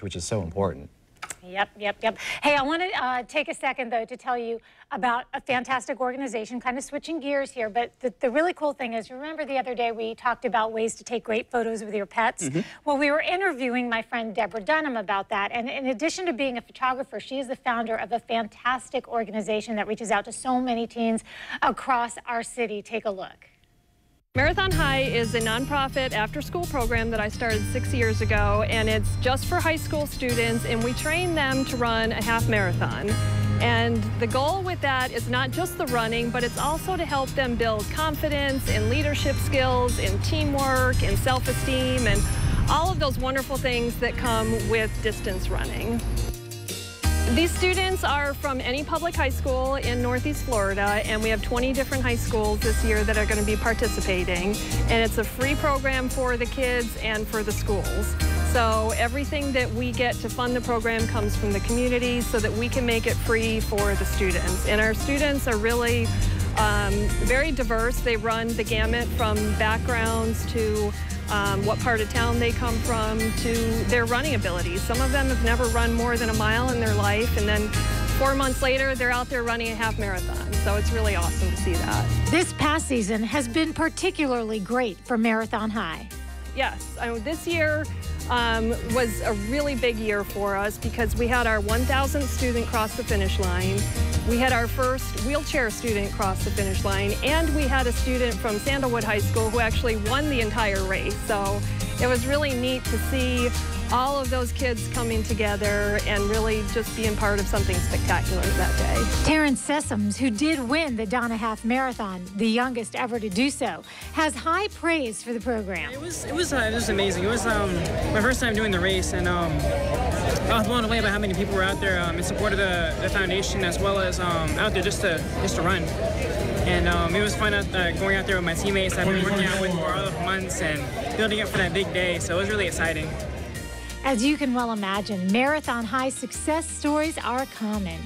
which is so important. Yep. Hey, I want to take a second, though, to tell you about a fantastic organization, kind of switching gears here, but the really cool thing is, remember the other day we talked about ways to take great photos with your pets? Well, we were interviewing my friend Deborah Dunham about that, and in addition to being a photographer, she is the founder of a fantastic organization that reaches out to so many teens across our city. Take a look. Marathon High is a nonprofit after-school program that I started 6 years ago, and it's just for high school students, and we train them to run a half marathon. And the goal with that is not just the running, but it's also to help them build confidence and leadership skills and teamwork and self-esteem and all of those wonderful things that come with distance running. These students are from any public high school in Northeast Florida, and we have 20 different high schools this year that are going to be participating. And it's a free program for the kids and for the schools. So everything that we get to fund the program comes from the community so that we can make it free for the students. And our students are really very diverse. They run the gamut from backgrounds to what part of town they come from to their running abilities. Some of them have never run more than a mile in their life, and then 4 months later, they're out there running a half marathon. So it's really awesome to see that. This past season has been particularly great for Marathon High. Yes, this year was a really big year for us because we had our 1,000th student cross the finish line. We had our first wheelchair student cross the finish line, and we had a student from Sandalwood High School who actually won the entire race. So it was really neat to see all of those kids coming together and really just being part of something spectacular that day. Terrence Sessoms, who did win the Donna Half Marathon, the youngest ever to do so, has high praise for the program. It was amazing. It was my first time doing the race, and I was blown away by how many people were out there in support of the foundation, as well as out there just to run. And it was fun going out there with my teammates I've been working out with for all of months and building up for that big day. So it was really exciting. As you can well imagine, Marathon High success stories are common.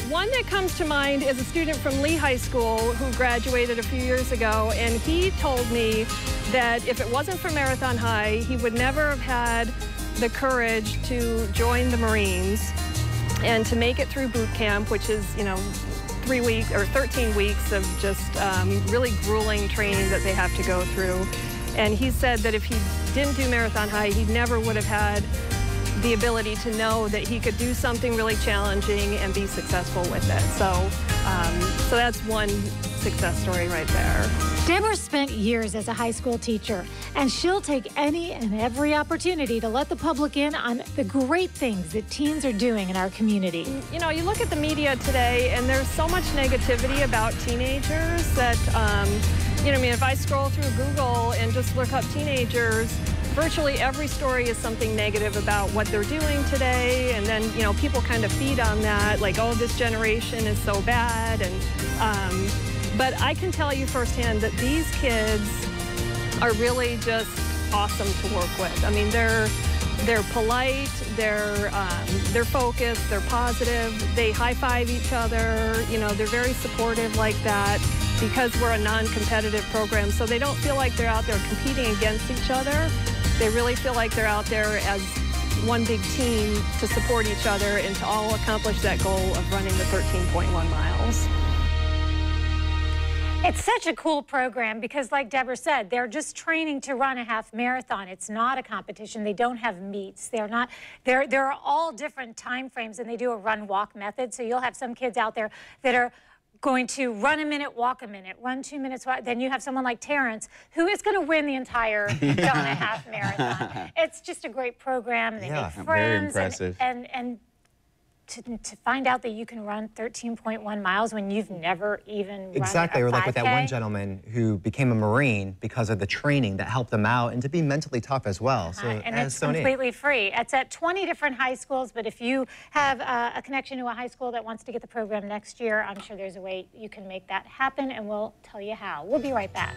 One that comes to mind is a student from Lee High School who graduated a few years ago, and he told me that if it wasn't for Marathon High, he would never have had the courage to join the Marines and to make it through boot camp, which is, 3 weeks or 13 weeks of just really grueling training that they have to go through. And he said that if he didn't do Marathon High, he never would have had the ability to know that he could do something really challenging and be successful with it. So that's one success story right there. Deborah spent years as a high school teacher, and she'll take any and every opportunity to let the public in on the great things that teens are doing in our community. You look at the media today, and there's so much negativity about teenagers that, if I scroll through Google and just look up teenagers, virtually every story is something negative about what they're doing today, and then, people kind of feed on that, like, oh, this generation is so bad, and but I can tell you firsthand that these kids are really just awesome to work with. I mean, they're polite, they're focused, they're positive, they high-five each other, they're very supportive like that because we're a non-competitive program, so they don't feel like they're out there competing against each other. They really feel like they're out there as one big team to support each other and to all accomplish that goal of running the 13.1 miles. It's such a cool program because, like Deborah said, they're just training to run a half marathon. It's not a competition. They don't have meets. There are all different time frames, and they do a run-walk method. So you'll have some kids out there that are going to run a minute, walk a minute, run 2 minutes, walk. Then you have someone like Terrence who is going to win the entire Donna Half Marathon. It's just a great program. They make friends. Very impressive. And to find out that you can run 13.1 miles when you've never even exactly, run a 5K. Or like with that one gentleman who became a Marine because of the training that helped them out and to be mentally tough as well. So and it's completely free. It's at 20 different high schools, but if you have a connection to a high school that wants to get the program next year, I'm sure there's a way you can make that happen, and we'll tell you how. We'll be right back.